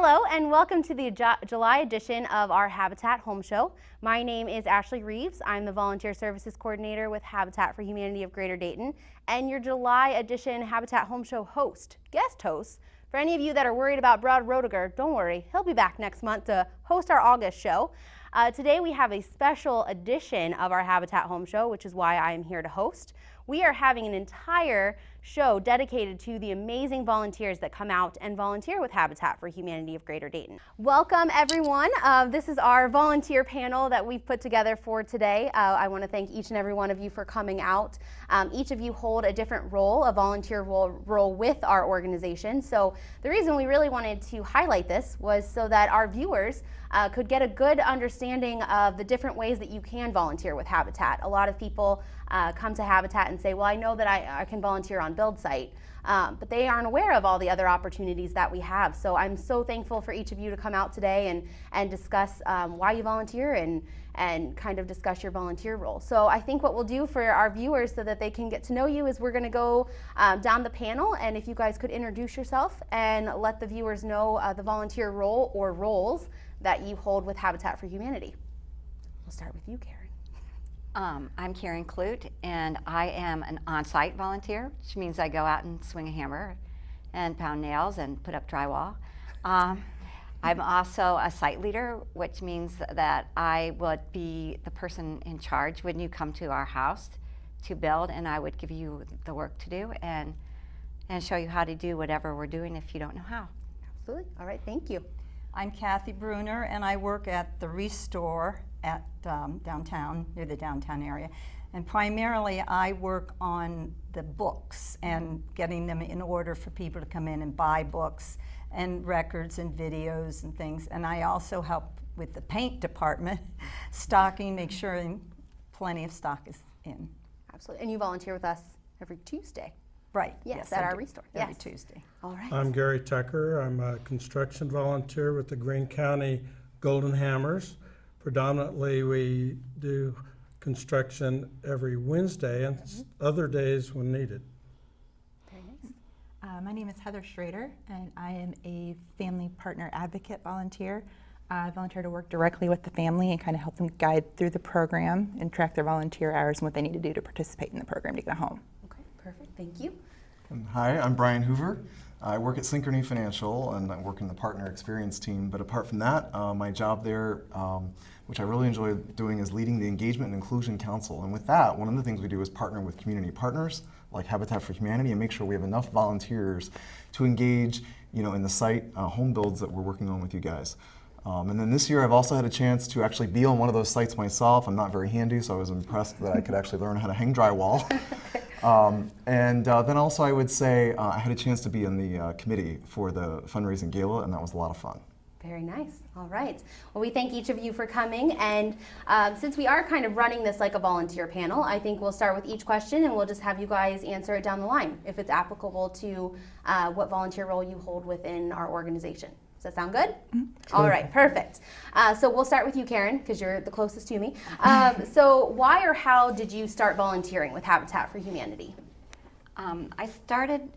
Hello and welcome to the July edition of our Habitat Home Show. My name is Ashley Reeves. I'm the Volunteer Services Coordinator with Habitat for Humanity of Greater Dayton and your July edition Habitat Home Show guest host. For any of you that are worried about Brad Roediger, don't worry, he'll be back next month to host our August show. Today we have a special edition of our Habitat Home Show, which is why I am here to host. We are having an entire show dedicated to the amazing volunteers that come out and volunteer with Habitat for Humanity of Greater Dayton. Welcome everyone. This is our volunteer panel that we've put together for today. I want to thank each and every one of you for coming out. Each of you hold a different role, a volunteer role with our organization. So the reason we really wanted to highlight this was so that our viewers could get a good understanding of the different ways that you can volunteer with Habitat. A lot of people come to Habitat and say, well, I know that I can volunteer on build site, but they aren't aware of all the other opportunities that we have. So I'm so thankful for each of you to come out today and discuss why you volunteer and kind of discuss your volunteer role. So I think what we'll do for our viewers so that they can get to know you is we're going to go down the panel, and if you guys could introduce yourself and let the viewers know the volunteer role or roles that you hold with Habitat for Humanity. We'll start with you, Karen. I'm Karen Clute, and I am an on-site volunteer, which means I go out and swing a hammer and pound nails and put up drywall. I'm also a site leader, which means that I would be the person in charge when you come to our house to build, and I would give you the work to do and show you how to do whatever we're doing if you don't know how. Absolutely. All right, thank you. I'm Kathy Bruner, and I work at the Restore at downtown, near the downtown area. And primarily I work on the books and getting them in order for people to come in and buy books and records and videos and things. And I also help with the paint department, stocking, make sure plenty of stock is in. Absolutely. And you volunteer with us every Tuesday. Right. Yes, at our Restore. Every Tuesday. All right. I'm Gary Tucker. I'm a construction volunteer with the Greene County Golden Hammers. Predominantly, we do construction every Wednesday and other days when needed. Very nice. My name is Heather Schrader, and I am a family partner advocate volunteer. I volunteer to work directly with the family and kind of help them guide through the program and track their volunteer hours and what they need to do to participate in the program to get home. Okay, perfect. Thank you. Hi, I'm Brian Hoover. I work at Synchrony Financial and I work in the partner experience team. But apart from that, my job there, which I really enjoy doing, is leading the Engagement and Inclusion Council. And with that, one of the things we do is partner with community partners like Habitat for Humanity and make sure we have enough volunteers to engage, in the site home builds that we're working on with you guys. And then this year I've also had a chance to actually be on one of those sites myself. I'm not very handy, so I was impressed that I could actually learn how to hang drywall. Then also I would say I had a chance to be in the committee for the fundraising gala, and that was a lot of fun. Very nice. All right. Well, we thank each of you for coming. And since we are kind of running this like a volunteer panel, I think we'll start with each question and we'll just have you guys answer it down the line if it's applicable to what volunteer role you hold within our organization. Does that sound good? Mm-hmm. All right, perfect. So we'll start with you, Karen, because you're the closest to me. So why or how did you start volunteering with Habitat for Humanity? I started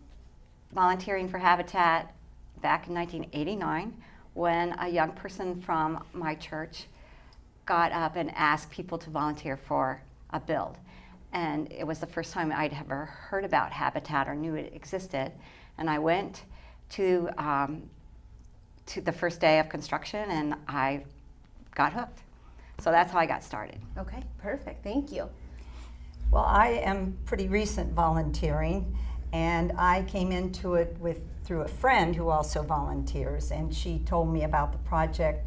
volunteering for Habitat back in 1989 when a young person from my church got up and asked people to volunteer for a build. And it was the first time I'd ever heard about Habitat or knew it existed. And I went to the first day of construction and I got hooked. So that's how I got started. Okay, perfect. Thank you. Well, I am pretty recent volunteering, and I came into it through a friend who also volunteers, and she told me about the project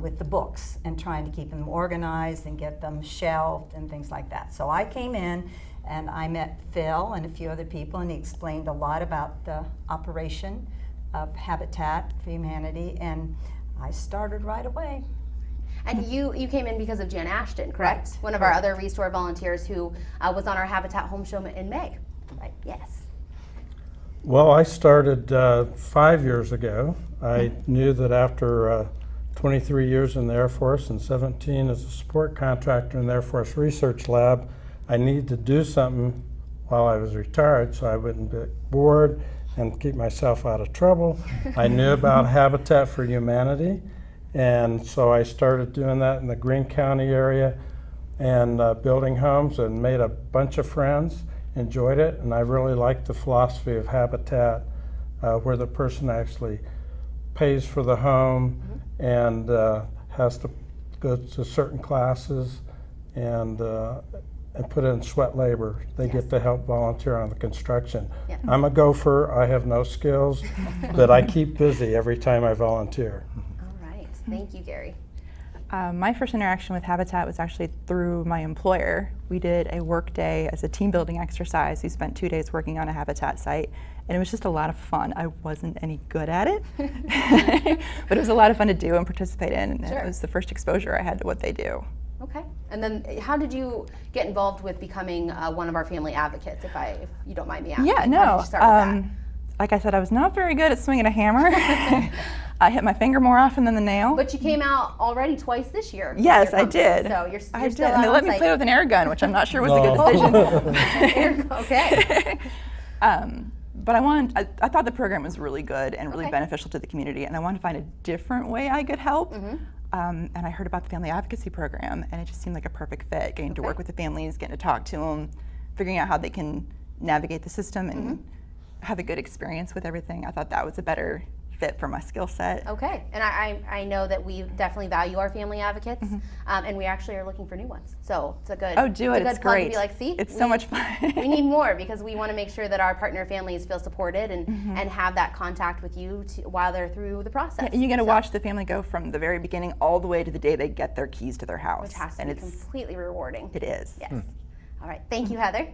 with the books and trying to keep them organized and get them shelved and things like that. So I came in and I met Phil and a few other people, and he explained a lot about the operation of Habitat for Humanity, and I started right away. And you came in because of Jan Ashton, correct? Right. One of our other Restore volunteers who was on our Habitat Home Show in May. Right, yes. Well, I started 5 years ago. I knew that after 23 years in the Air Force and 17 as a support contractor in the Air Force Research Lab, I needed to do something while I was retired so I wouldn't get bored and keep myself out of trouble, I knew about Habitat for Humanity, and so I started doing that in the Greene County area and building homes, and made a bunch of friends, enjoyed it, and I really liked the philosophy of Habitat, where the person actually pays for the home and has to go to certain classes and put in sweat labor. They get to help volunteer on the construction. Yeah. I'm a gopher, I have no skills, but I keep busy every time I volunteer. All right, thank you, Gary. My first interaction with Habitat was actually through my employer. We did a work day as a team building exercise. We spent 2 days working on a Habitat site, and it was just a lot of fun. I wasn't any good at it, but it was a lot of fun to do and participate in, and Sure. it was the first exposure I had to what they do. Okay, and then how did you get involved with becoming one of our family advocates, if you don't mind me asking? Yeah, How did no. you start with that? Like I said, I was not very good at swinging a hammer. I hit my finger more often than the nail. But you came out already twice this year. with Yes, your I company, did. So you're I still did, and they out let on me site. play with an air gun, which I'm not sure was a good decision. Okay. But I thought the program was really good and really Okay. beneficial to the community, and I wanted to find a different way I could help. Mm-hmm. And I heard about the family advocacy program, and it just seemed like a perfect fit. Getting to Okay. work with the families, getting to talk to them, figuring out how they can navigate the system and Mm-hmm. have a good experience with everything. I thought that was a better fit for my skill set. Okay, and I know that we definitely value our family advocates, and we actually are looking for new ones. So it's a good Oh, do it! a good It's plug great. to be like, see, It's so much fun. we need more because we want to make sure that our partner families feel supported and Mm-hmm. and have that contact with you while they're through the process. And you get to So, watch the family go from the very beginning all the way to the day they get their keys to their house. which has to and be it's completely rewarding. it is. Yes. All right. Thank you, Heather.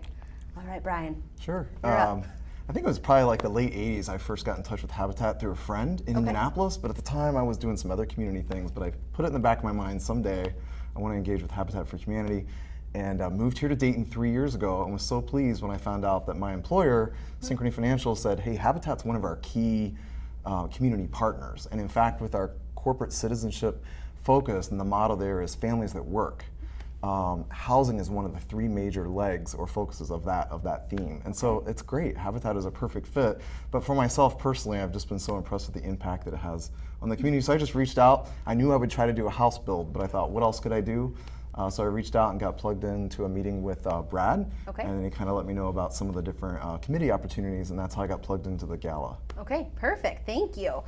All right, Brian. Sure. You're up. I think it was probably like the late 80s I first got in touch with Habitat through a friend in Indianapolis, but at the time I was doing some other community things, but I put it in the back of my mind someday I want to engage with Habitat for Humanity, and moved here to Dayton 3 years ago and was so pleased when I found out that my employer, Synchrony Financial, said, hey, Habitat's one of our key community partners, and in fact with our corporate citizenship focus, and the motto there is families that work. Housing is one of the 3 major legs or focuses of that theme, and so it's great. Habitat is a perfect fit. But for myself personally, I've just been so impressed with the impact that it has on the community. So I just reached out. I knew I would try to do a house build, but I thought, what else could I do? So I reached out and got plugged into a meeting with Brad, Okay. and he kind of let me know about some of the different committee opportunities, and that's how I got plugged into the gala. Okay, perfect. Thank you.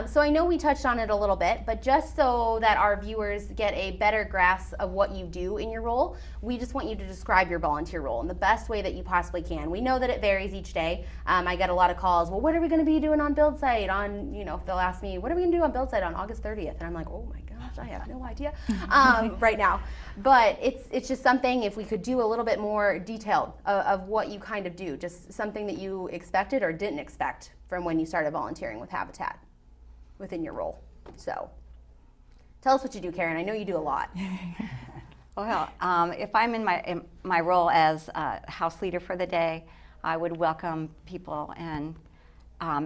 So I know we touched on it a little bit, but just so that our viewers get a better grasp of what you do in your role, we just want you to describe your volunteer role in the best way that you possibly can. We know that it varies each day. I get a lot of calls, well, what are we going to be doing on build site on, they'll ask me, what are we going to do on build site on August 30th? And I'm like, oh my gosh, I have no idea right now. But it's just something, if we could do a little bit more detailed of what you kind of do, just something that you expected or didn't expect from when you started volunteering with Habitat within your role. So tell us what you do, Karen. I know you do a lot. Well, if I'm in my role as house leader for the day, I would welcome people and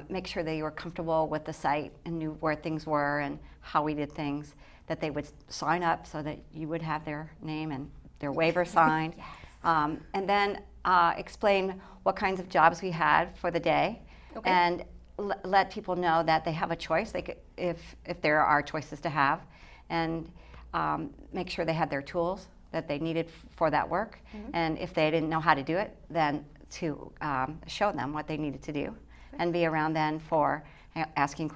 make sure they were comfortable with the site and knew where things were and how we did things, that they would sign up so that you would have their name and their waiver signed. And then explain what kinds of jobs we had for the day. Okay. And let people know that they have a choice, they could, if there are choices to have, and make sure they had their tools that they needed for that work. And if they didn't know how to do it, then to show them what they needed to do, and be around then for answering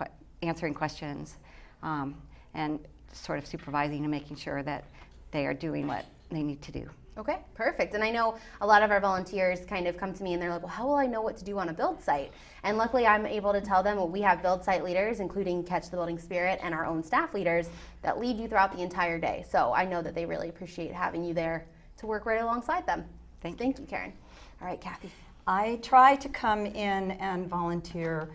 questions, and sort of supervising and making sure that they are doing what they need to do. Okay, perfect. And I know a lot of our volunteers kind of come to me and they're like, well, how will I know what to do on a build site? And luckily I'm able to tell them, well, we have build site leaders, including Catch the Building Spirit, and our own staff leaders that lead you throughout the entire day. So I know that they really appreciate having you there to work right alongside them. Thank you, Karen. All right, Kathy. I try to come in and volunteer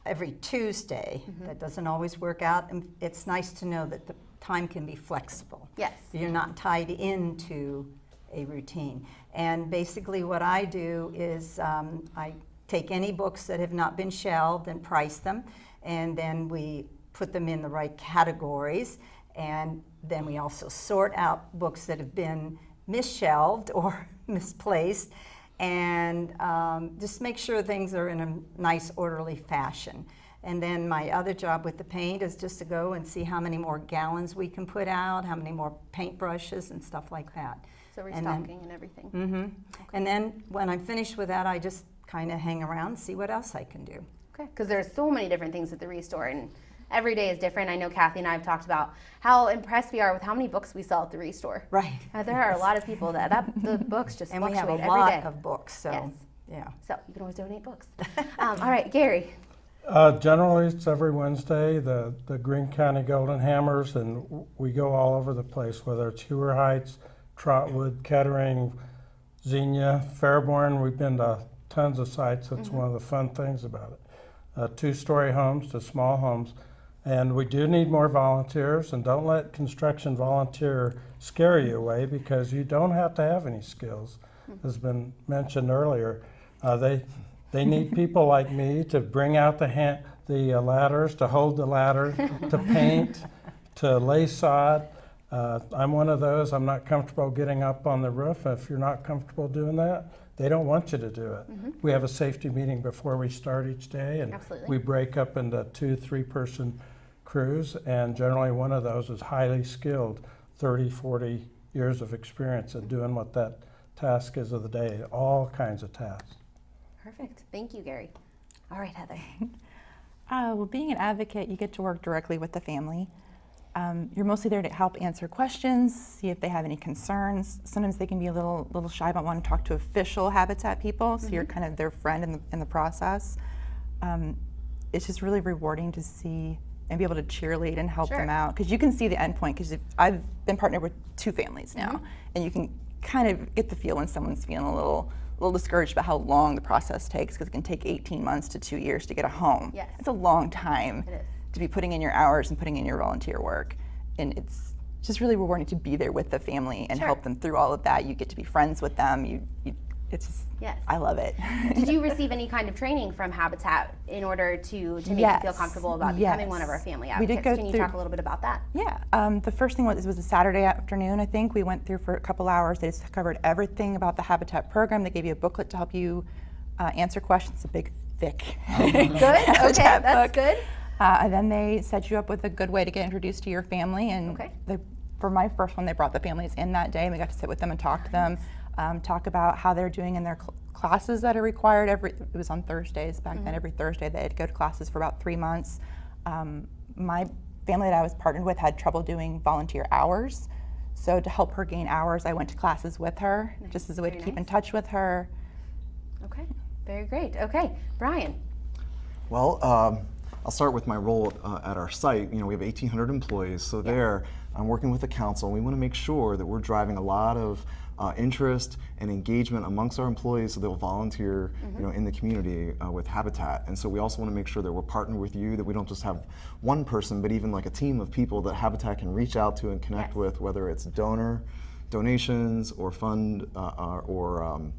every Tuesday. That doesn't always work out, and it's nice to know that the time can be flexible. Yes. You're not tied into a routine. And basically what I do is I take any books that have not been shelved and price them, and then we put them in the right categories, and then we also sort out books that have been misshelved or misplaced, and just make sure things are in a nice, orderly fashion. And then my other job with the paint is just to go and see how many more gallons we can put out, how many more paint brushes and stuff like that. So restocking and everything. Mm-hmm. And then when I'm finished with that, I just kind of hang around and see what else I can do. Okay, because there's so many different things at the Restore, and every day is different. I know Kathy and I have talked about how impressed we are with how many books we sell at the Restore. Right. There are a lot of people that the books just And we fluctuate have a every lot day. of books, so Yes. yeah. So you can always donate books. All right, Gary. Generally, it's every Wednesday, the Greene County Golden Hammers, and we go all over the place, whether it's Hewer Heights, Trotwood, Kettering, Xenia, Fairborn. We've been to tons of sites. That's one of the fun things about it. 2-story homes to small homes. And we do need more volunteers, and don't let construction volunteer scare you away, because you don't have to have any skills, as been mentioned earlier. They need people like me to bring out the ladders, to hold the ladder, to paint, to lay sod. I'm one of those. I'm not comfortable getting up on the roof. If you're not comfortable doing that, they don't want you to do it. We have a safety meeting before we start each day, and Absolutely. we break up into 2-3 person crews, and generally one of those is highly skilled, 30, 40 years of experience in doing what that task is of the day, all kinds of tasks. Perfect. Thank you, Gary. All right, Heather. Well, being an advocate, you get to work directly with the family. You're mostly there to help answer questions, see if they have any concerns. Sometimes they can be a little shy about wanting to talk to official Habitat people, so you're kind of their friend in the process. It's just really rewarding to see and be able to cheerlead and help Sure. them out, because you can see the end point. Because I've been partnered with 2 families now, and you can kind of get the feel when someone's feeling a little discouraged about how long the process takes, because it can take 18 months to 2 years to get a home. Yes. It's a long time It is. to be putting in your hours and putting in your volunteer work. And it's just really rewarding to be there with the family and Sure. help them through all of that. You get to be friends with them. It's just, Yes. I love it. Did you receive any kind of training from Habitat in order to make you feel Yes. comfortable about becoming one of our family We did advocates? go Can you through- talk a little bit about that? Yeah, the first thing was a Saturday afternoon, I think. We went through for a couple hours. They just covered everything about the Habitat program. They gave you a booklet to help you answer questions. It's a big, thick Good. Okay, Habitat that's book. good. And then they set you up with a good way to get introduced to your family. And Okay. for my first one, they brought the families in that day, and we got to sit with them and talk to them, talk about how they're doing in their classes that are required. It was on Thursdays back then. Every Thursday they had to go to classes for about 3 months. My family that I was partnered with had trouble doing volunteer hours, so to help her gain hours, I went to classes with her, just as a way to Very keep in nice. touch with her. Okay, very great. Okay, Brian. Well, I'll start with my role at our site. You know, we have 1,800 employees, so there I'm working with the council, and we want to make sure that we're driving a lot of interest and engagement amongst our employees, so they'll volunteer, you know, in the community with Habitat. And so we also want to make sure that we're partnered with you, that we don't just have one person, but even like a team of people that Habitat can reach out to and connect Yes. with, whether it's donations or fund or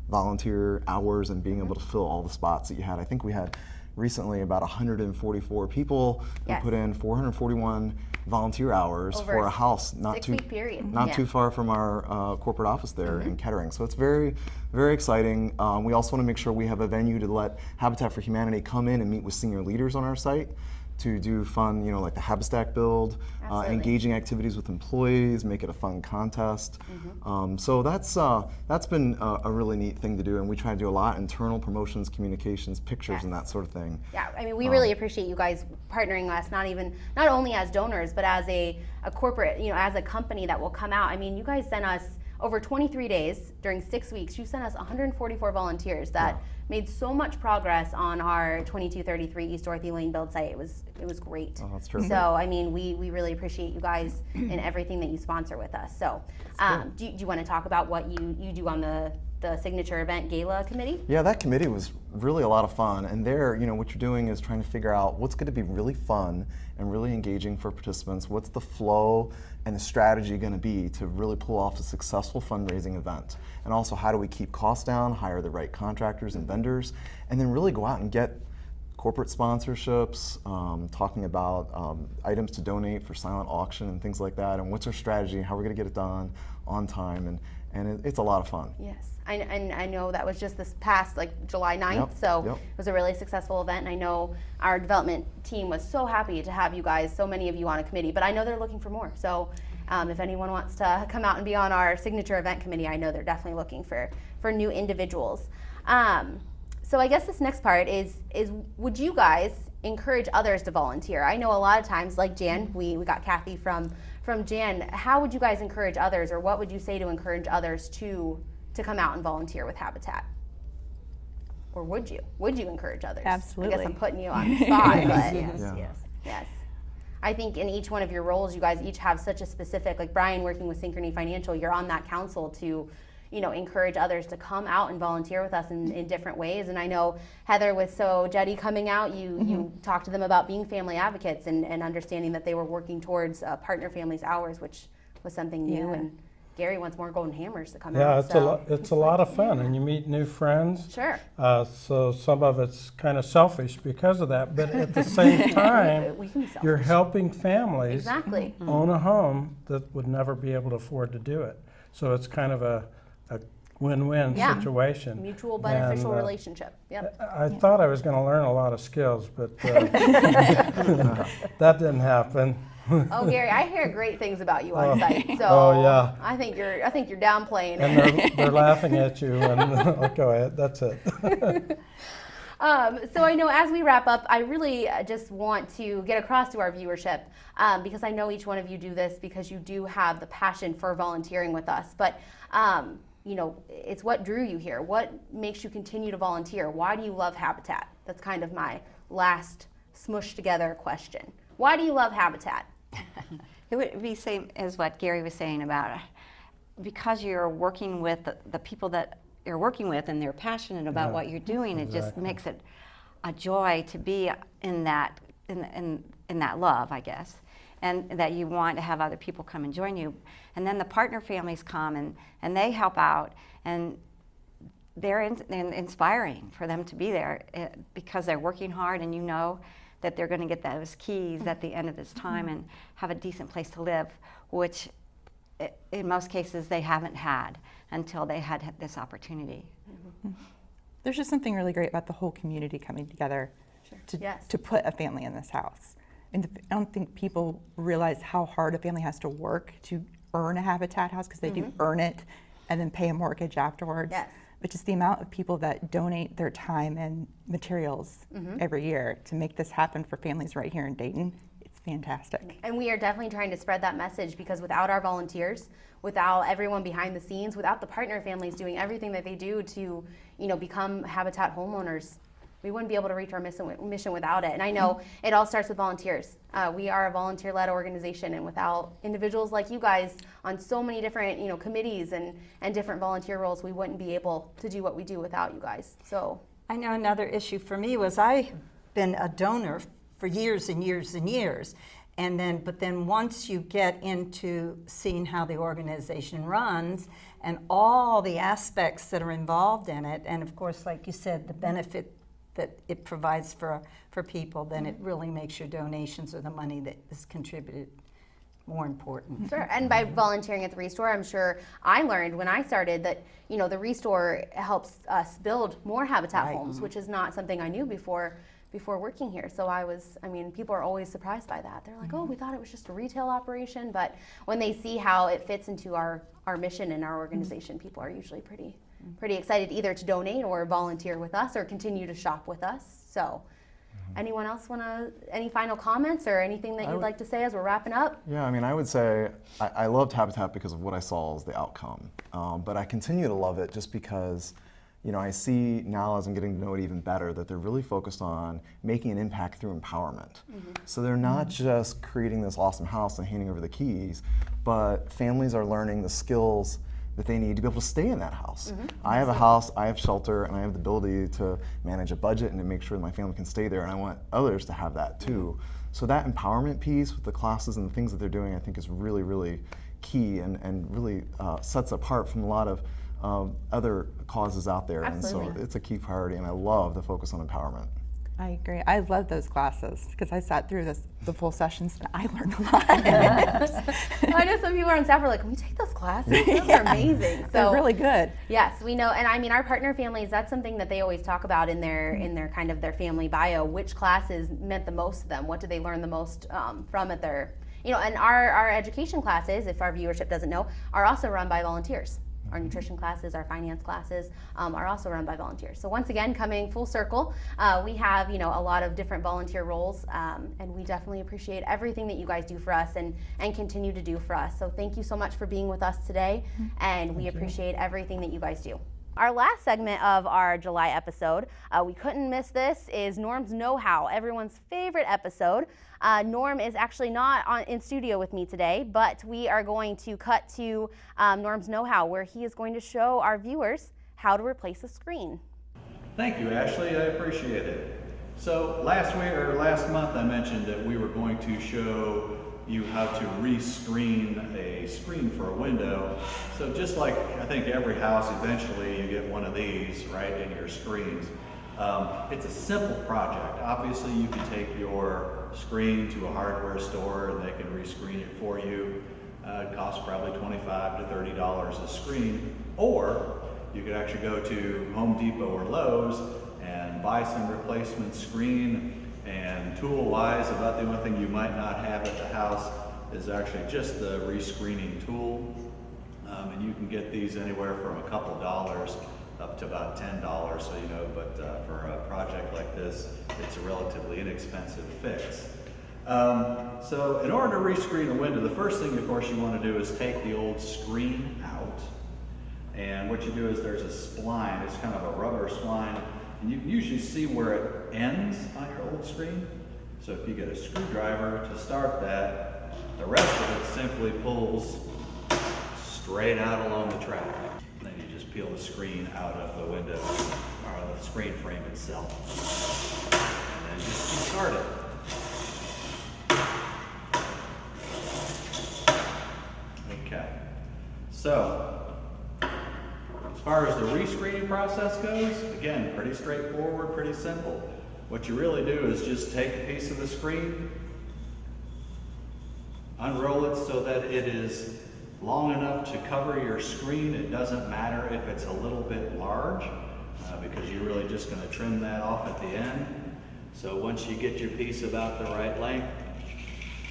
volunteer hours, and being able to fill all the spots that you had. I think we had recently about 144 people who Yes. put in 441 volunteer hours Over for a a house not 6-week period. not Yeah. too far from our corporate office there in Kettering. So it's very, very exciting. We also want to make sure we have a venue to let Habitat for Humanity come in and meet with senior leaders on our site to do fun, you know, like the Habistack build, Absolutely. engaging activities with employees, make it a fun contest. So that's been a really neat thing to do, and we try to do a lot: internal promotions, communications, pictures, and Yes. that sort of thing. Yeah, I mean, we really appreciate you guys partnering us, not only as donors, but as a corporate, you know, as a company that will come out. I mean, you guys sent us over 23 days during 6 weeks. You sent us 144 volunteers that made so much progress on our 2233 East Dorothy Lane build site. It was great. Oh, that's terrific. So, I mean, we really appreciate you guys and everything that you sponsor with us. So, do you want to talk about what you do on the signature event gala committee? Yeah, that committee was really a lot of fun. And there, you know, what you're doing is trying to figure out what's going to be really fun and really engaging for participants. What's the flow and the strategy going to be to really pull off a successful fundraising event? And also, how do we keep costs down, hire the right contractors and vendors, and then really go out and get corporate sponsorships, talking about items to donate for silent auction and things like that, and what's our strategy, how we're going to get it done on time, and it's a lot of fun. Yes, and I know that was just this past July 9th, Yep, so yep. it was a really successful event, and I know our development team was so happy to have you guys, so many of you on a committee, but I know they're looking for more, so if anyone wants to come out and be on our signature event committee, I know they're definitely looking for new individuals. So I guess this next part is would you guys encourage others to volunteer? I know a lot of times, like Jan, we got Kathy from Jan. How would you guys encourage others, or what would you say to encourage others to come out and volunteer with Habitat? Or would you encourage others? Absolutely. I guess I'm putting you on the spot, but Yeah. yes. I think in each one of your roles, you guys each have such a specific, like Brian working with Synchrony Financial, you're on that council to encourage others to come out and volunteer with us in different ways. And I know Heather, with So Jetty coming out, you talked to them about being family advocates and understanding that they were working towards Partner Families Hours, which was something new. Yeah. And Gary wants more Golden Hammers to come Yeah, out. it's a lot of fun, and you meet new friends. Sure. So some of it's kind of selfish because of that, but at the same time, We can be selfish. you're helping families Exactly. own a home that would never be able to afford to do it. So it's kind of a win-win Yeah. situation. Mutual beneficial And, relationship. Yep. I thought I was going to learn a lot of skills, but that didn't happen. Oh, Gary, I hear great things about you on site. So Oh, yeah. I think you're downplaying it. And they're laughing at you, and go ahead, that's it. So I know as we wrap up, I really just want to get across to our viewership, because I know each one of you do this because you do have the passion for volunteering with us. But it's what drew you here. What makes you continue to volunteer? Why do you love Habitat? That's kind of my last smushed together question. Why do you love Habitat? It would be same as what Gary was saying about because you're working with the people that you're working with and they're passionate about what you're doing. It just makes it a joy to be in that love, I guess, and that you want to have other people come and join you. And then the partner families come and they help out, and they're inspiring for them to be there because they're working hard, and that they're going to get those keys at the end of this time and have a decent place to live, which in most cases they haven't had until they had this opportunity. There's just something really great about the whole community coming together to put a family in this house. And I don't think people realize how hard a family has to work to earn a Habitat house, because they do earn it and then pay a mortgage afterwards. Yes. But just the amount of people that donate their time and materials every year to make this happen for families right here in Dayton, it's fantastic. And we are definitely trying to spread that message, because without our volunteers, without everyone behind the scenes, without the partner families doing everything that they do to, become Habitat homeowners, we wouldn't be able to reach our mission without it. And I know it all starts with volunteers. We are a volunteer-led organization, and without individuals like you guys on so many different, committees and different volunteer roles, we wouldn't be able to do what we do without you guys. So I know another issue for me was I've been a donor for years and years and years. But then once you get into seeing how the organization runs and all the aspects that are involved in it, and of course, like you said, the benefit that it provides for people, then it really makes your donations or the money that is contributed more important. sure. And by volunteering at the Restore, I'm sure I learned when I started that, the Restore helps us build more Habitat homes, which is not something I knew before working here. So people are always surprised by that. They're like, oh, we thought it was just a retail operation. But when they see how it fits into our mission and our organization, people are usually pretty excited either to donate or volunteer with us or continue to shop with us. So anyone else any final comments or anything that you'd like to say as we're wrapping up? Yeah, I would say I loved Habitat because of what I saw as the outcome. But I continue to love it just because, I see now as I'm getting to know it even better that they're really focused on making an impact through empowerment. So they're not just creating this awesome house and handing over the keys, but families are learning the skills that they need to be able to stay in that house. I have a house, I have shelter, and I have the ability to manage a budget and to make sure that my family can stay there, and I want others to have that too. So that empowerment piece with the classes and the things that they're doing, I think is really, really key and really sets apart from a lot of other causes out there. Absolutely. And so it's a key priority, and I love the focus on empowerment. I agree. I love those classes because I sat through the full sessions and I learned a lot. I know some people on staff are like, "Can we take those classes? Those are amazing." They're really good. Yes, we know, and I mean, our partner families, that's something that they always talk about in their kind of their family bio. Which classes meant the most to them? What did they learn the most from at their, and our education classes, if our viewership doesn't know, are also run by volunteers. Our nutrition classes, our finance classes are also run by volunteers. So once again, coming full circle, we have a lot of different volunteer roles, and we definitely appreciate everything that you guys do for us and continue to do for us. So thank you so much for being with us today, and we appreciate everything that you guys do. Our last segment of our July episode, we couldn't miss this, is Norm's Know-How, everyone's favorite episode. Norm is actually not in studio with me today, but we are going to cut to Norm's Know-How, where he is going to show our viewers how to replace a screen. Thank you, Ashley. I appreciate it. So last month I mentioned that we were going to show you how to re-screen a screen for a window. So just like I think every house, eventually you get one of these right in your screens. It's a simple project. Obviously you can take your screen to a hardware store and they can re-screen it for you. It costs probably $25 to $30 a screen, or you could actually go to Home Depot or Lowe's and buy some replacement screen. And tool-wise, about the only thing you might not have at the house is actually just the re-screening tool. And you can get these anywhere from a couple dollars up to about $10, so but for a project like this, it's a relatively inexpensive fix. So in order to re-screen a window, the first thing, of course, you want to do is take the old screen out. And what you do is there's a spline, it's kind of a rubber spline, and you can usually see where it ends on your old screen. So if you get a screwdriver to start that, the rest of it simply pulls straight out along the track. And then you just peel the screen out of the window, or the screen frame itself. And then just start it. Okay. So, as far as the re-screening process goes, again, pretty straightforward, pretty simple. What you really do is just take a piece of the screen, unroll it so that it is long enough to cover your screen. It doesn't matter if it's a little bit large, because you're really just going to trim that off at the end. So once you get your piece about the right length,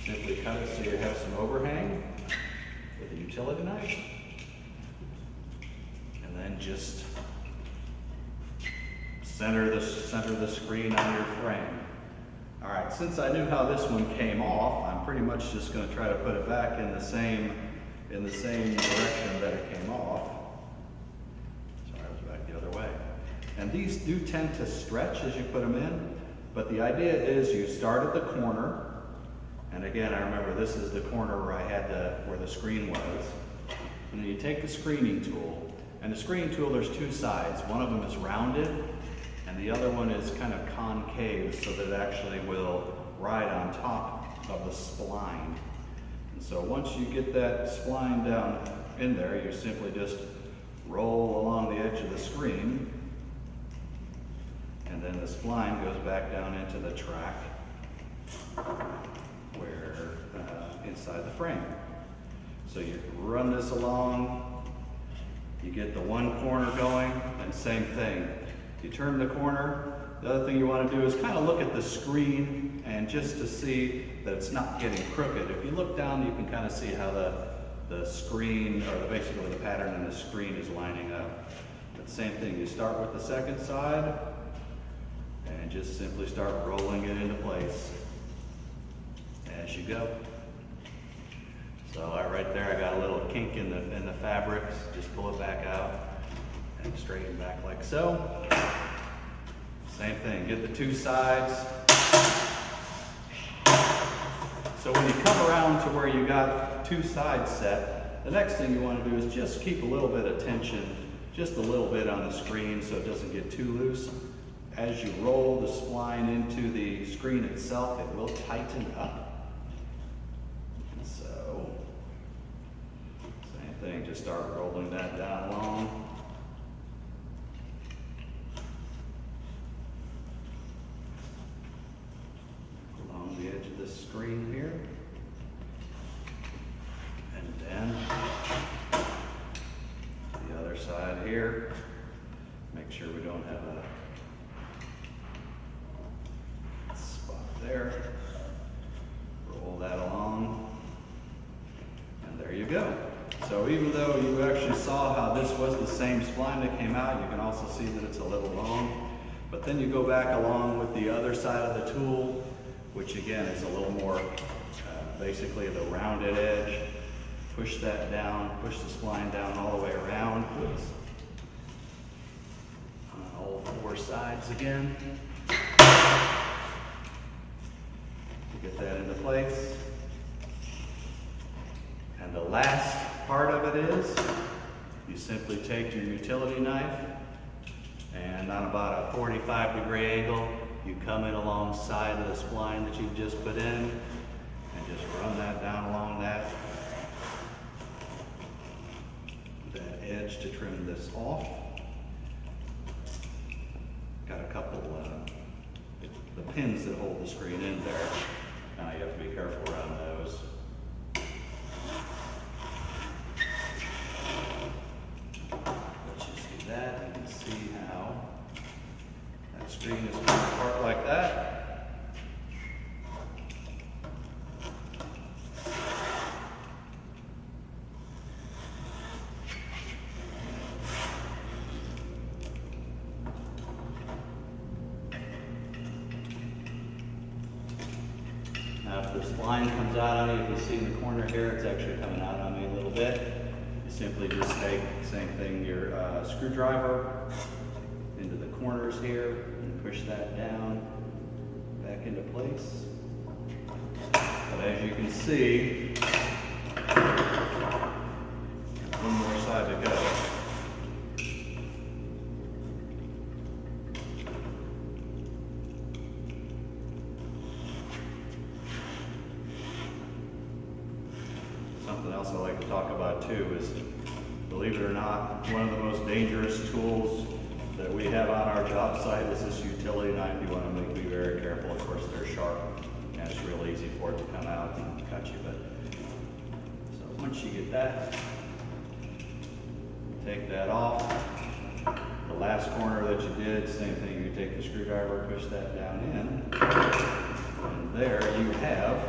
simply cut it so you have some overhang with a utility knife. And then just center the screen on your frame. All right, since I knew how this one came off, I'm pretty much just going to try to put it back in the same direction that it came off. Sorry, I was back the other way. And these do tend to stretch as you put them in, but the idea is you start at the corner, and again, I remember this is the corner where I had where the screen was. And then you take the screening tool, and the screening tool, there's two sides. One of them is rounded, and the other one is kind of concave so that it actually will ride on top of the spline. And so once you get that spline down in there, you simply just roll along the edge of the screen, and then the spline goes back down into the track where inside the frame. So you run this along, you get the one corner going, and same thing. You turn the corner. The other thing you want to do is kind of look at the screen and just to see that it's not getting crooked. If you look down, you can kind of see how the screen, or basically the pattern in the screen is lining up. But same thing, you start with the second side and just simply start rolling it into place as you go. So right there, I got a little kink in the fabric. Just pull it back out and straighten back like so. Same thing, get the two sides. So when you come around to where you got two sides set, the next thing you want to do is just keep a little bit of tension, just a little bit on the screen so it doesn't get too loose. As you roll the spline into the screen itself, it will tighten up. So, same thing, just start rolling that down along. go. So even though you actually saw how this was the same spline that came out, you can also see that it's a little long. But then you go back along with the other side of the tool, which again is a little more basically the rounded edge. Push that down, push the spline down all the way around. On all four sides again. Get that into place. And the last part of it is you simply take your utility knife and on about a 45-degree angle, you come in alongside of the spline that you've just put in and just run that down along that edge to trim this off. Got a couple the pins that hold the screen in there. Now you have to be careful around those. Let's just do that. You can see how that screen is coming apart like that. Now if the spline comes out on you, you can see in the corner here, it's actually coming out on me a little bit. You simply just take the same thing, your screwdriver into the corners here and push that down back into place. But as you can see, one more side to go. Something else I like to talk about too is, believe it or not, one of the most dangerous tools that we have on our job site is this utility knife. You want to be very careful. Of course, they're sharp and it's real easy for it to come out and cut you. But so once you get that, take that off. The last corner that you did, same thing. You take the screwdriver, push that down in, and there you have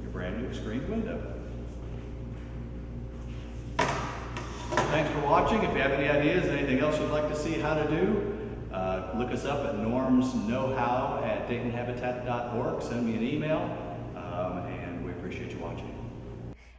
your brand new screened window. Thanks for watching. If you have any ideas, anything else you'd like to see how to do, look us up at normsknowhow@daytonhabitat.org. Send me an email, and we appreciate you watching.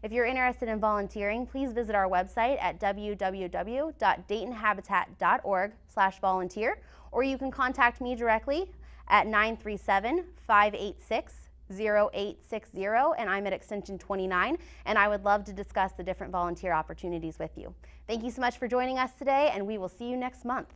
If you're interested in volunteering, please visit our website at www.daytonhabitat.org/volunteer, or you can contact me directly at 937-586-0860, and I'm at extension 29, and I would love to discuss the different volunteer opportunities with you. Thank you so much for joining us today, and we will see you next month.